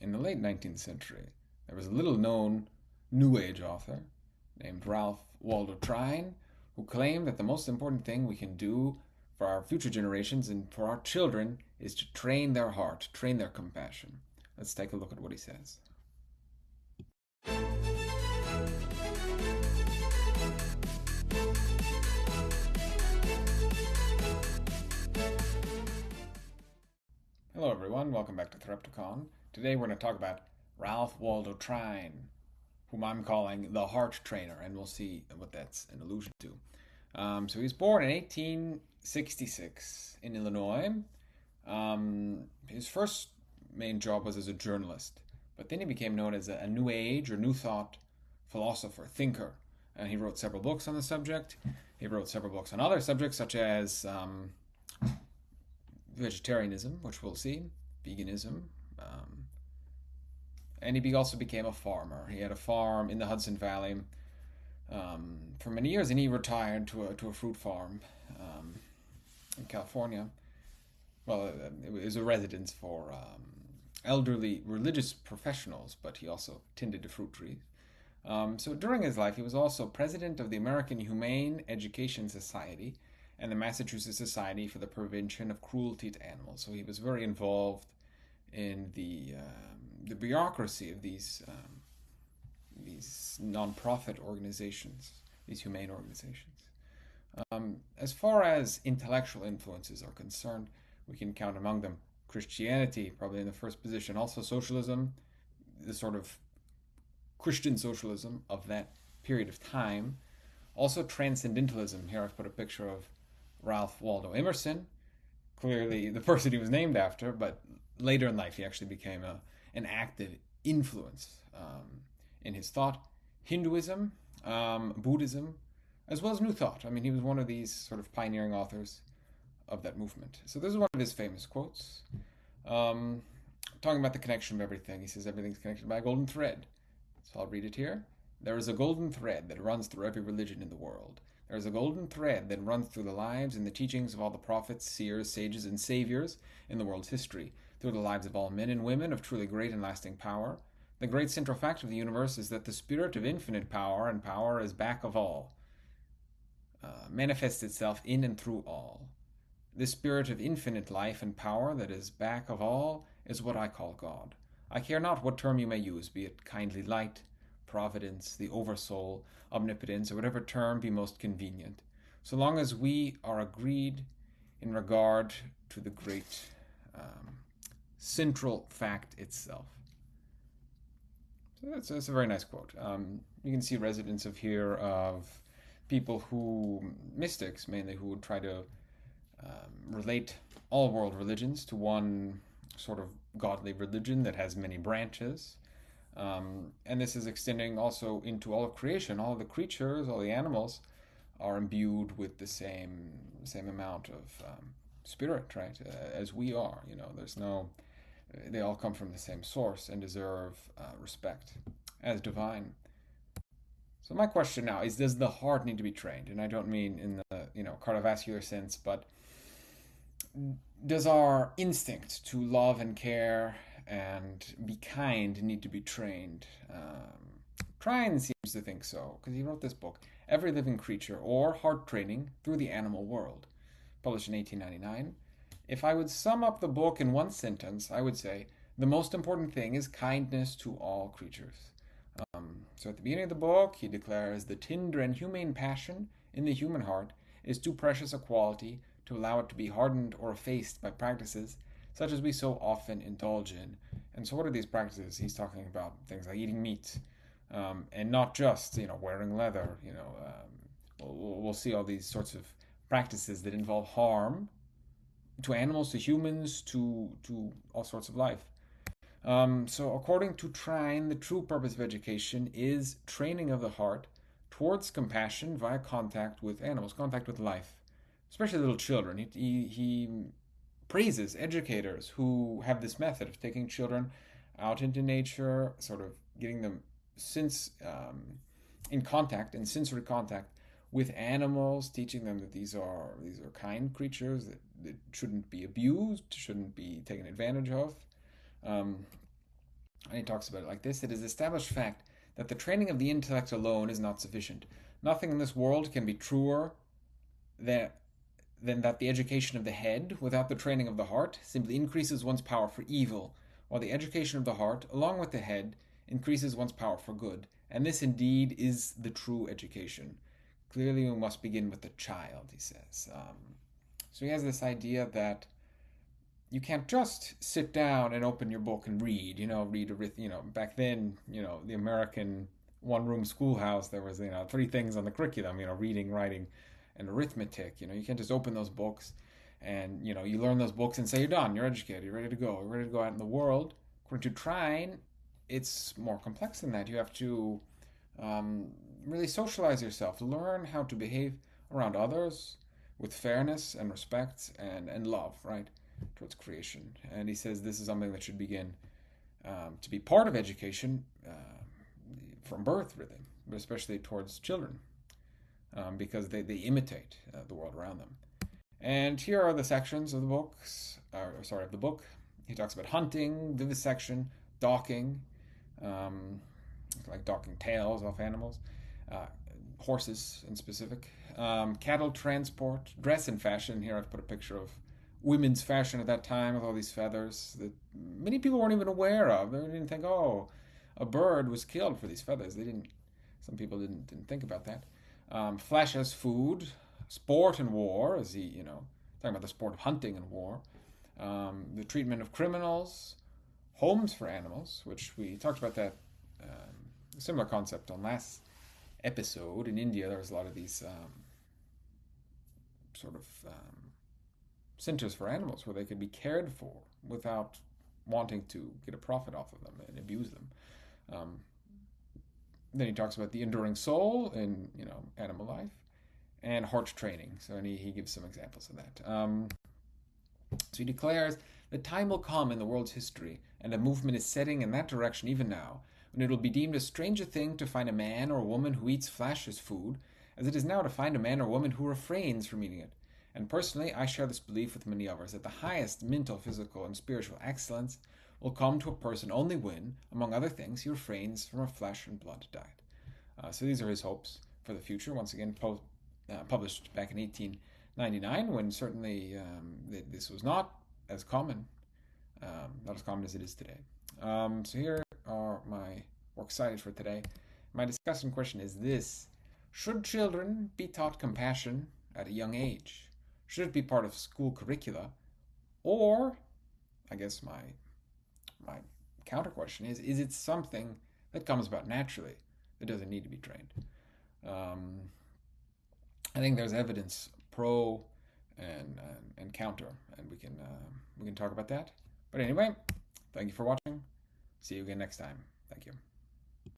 in the late 19th century, there was a little known New Age author named Ralph Waldo Trine who claimed that the most important thing we can do for our future generations and for our children is to train their heart, train their compassion. Let's take a look at what he says. Hello everyone, welcome back to Threpticon. Today we're going to talk about Ralph Waldo Trine, whom I'm calling the heart trainer, and we'll see what that's an allusion to. So he was born in 1866 in Illinois. His first main job was as a journalist, but then he became known as a New Age or New Thought philosopher, thinker, and he wrote several books on the subject. He wrote several books on other subjects such as vegetarianism, which we'll see, veganism, and he also became a farmer. He had a farm in the Hudson Valley for many years, and he retired to a fruit farm in California. Well, it was a residence for elderly religious professionals, but he also tended to fruit trees. So during his life, he was also president of the American Humane Education Society and the Massachusetts Society for the Prevention of Cruelty to Animals. So he was very involved in the bureaucracy of these non-profit organizations, these humane organizations. As far as intellectual influences are concerned, we can count among them Christianity, probably in the first position. Also socialism, the sort of Christian socialism of that period of time. Also transcendentalism. Here I've put a picture of Ralph Waldo Emerson, clearly the person he was named after, but later in life he actually became an active influence in his thought. Hinduism, Buddhism, as well as New Thought. I mean, he was one of these sort of pioneering authors of that movement. So this is one of his famous quotes. Talking about the connection of everything. He says everything's connected by a golden thread. So I'll read it here. There is a golden thread that runs through every religion in the world. There is a golden thread that runs through the lives and the teachings of all the prophets, seers, sages, and saviors in the world's history, through the lives of all men and women of truly great and lasting power. The great central fact of the universe is that the spirit of infinite power, and power is back of all, manifests itself in and through all. This spirit of infinite life and power that is back of all is what I call God. I care not what term you may use, be it kindly light, providence, the oversoul, omnipotence, or whatever term be most convenient, so long as we are agreed in regard to the great central fact itself. So that's a very nice quote. You can see residents of here of people mystics mainly, who would try to relate all world religions to one sort of godly religion that has many branches. And this is extending also into all of creation. All of the creatures, all the animals are imbued with the same amount of spirit, right? As we are. They all come from the same source and deserve respect as divine. So my question now is, does the heart need to be trained? And I don't mean in the cardiovascular sense, but does our instinct to love and care and be kind need to be trained? Trine seems to think so, because he wrote this book, Every Living Creature, or Heart Training Through the Animal World, published in 1899. If I would sum up the book in one sentence, I would say, the most important thing is kindness to all creatures. So at the beginning of the book, he declares the tender and humane passion in the human heart is too precious a quality to allow it to be hardened or effaced by practices such as we so often indulge in. And so what are these practices? He's talking about things like eating meat, and not just, wearing leather. We'll see all these sorts of practices that involve harm to animals, to humans, to all sorts of life. So according to Trine, the true purpose of education is training of the heart towards compassion via contact with animals, contact with life, especially little children. He praises educators who have this method of taking children out into nature, sort of getting them in contact, in sensory contact with animals, teaching them that these are kind creatures that shouldn't be abused, shouldn't be taken advantage of. And he talks about it like this: it is established fact that the training of the intellect alone is not sufficient. Nothing in this world can be truer than, than that the education of the head, without the training of the heart, simply increases one's power for evil, while the education of the heart, along with the head, increases one's power for good. And this indeed is the true education. Clearly, we must begin with the child, he says. So he has this idea that you can't just sit down and open your book and read, back then, the American one-room schoolhouse, there was, three things on the curriculum, reading, writing, and arithmetic. You can't just open those books and, you learn those books and say you're done, you're educated, you're ready to go. You're ready to go out in the world. According to Trine, it's more complex than that. You have to really socialize yourself, learn how to behave around others with fairness and respect and love, right, towards creation. And he says this is something that should begin to be part of education from birth, really, but especially towards children, because they imitate the world around them. And here are the sections of the of the book. He talks about hunting, vivisection, docking, like docking tails off animals, horses in specific, cattle transport, dress and fashion. Here I've put a picture of women's fashion at that time with all these feathers that many people weren't even aware of. They didn't think, oh, a bird was killed for these feathers. Some people didn't think about that. Flesh as food, sport and war, talking about the sport of hunting and war. The treatment of criminals, homes for animals, which we talked about that similar concept on last episode. In India, there was a lot of these centers for animals where they could be cared for without wanting to get a profit off of them and abuse them. Then he talks about the enduring soul in animal life and heart training. So he gives some examples of that. So he declares that time will come in the world's history, and a movement is setting in that direction even now, when it will be deemed a strange thing to find a man or a woman who eats flesh as food, as it is now to find a man or woman who refrains from eating it. And personally, I share this belief with many others, that the highest mental, physical, and spiritual excellence will come to a person only when, among other things, he refrains from a flesh and blood diet. So these are his hopes for the future, once again published back in 1899, when certainly this was not as common as it is today. So here are my works cited for today. My discussion question is this: should children be taught compassion at a young age? Should it be part of school curricula? Or, I guess my counter question is it something that comes about naturally that doesn't need to be trained? I think there's evidence pro and counter, and we can talk about that. But anyway, thank you for watching. See you again next time. Thank you.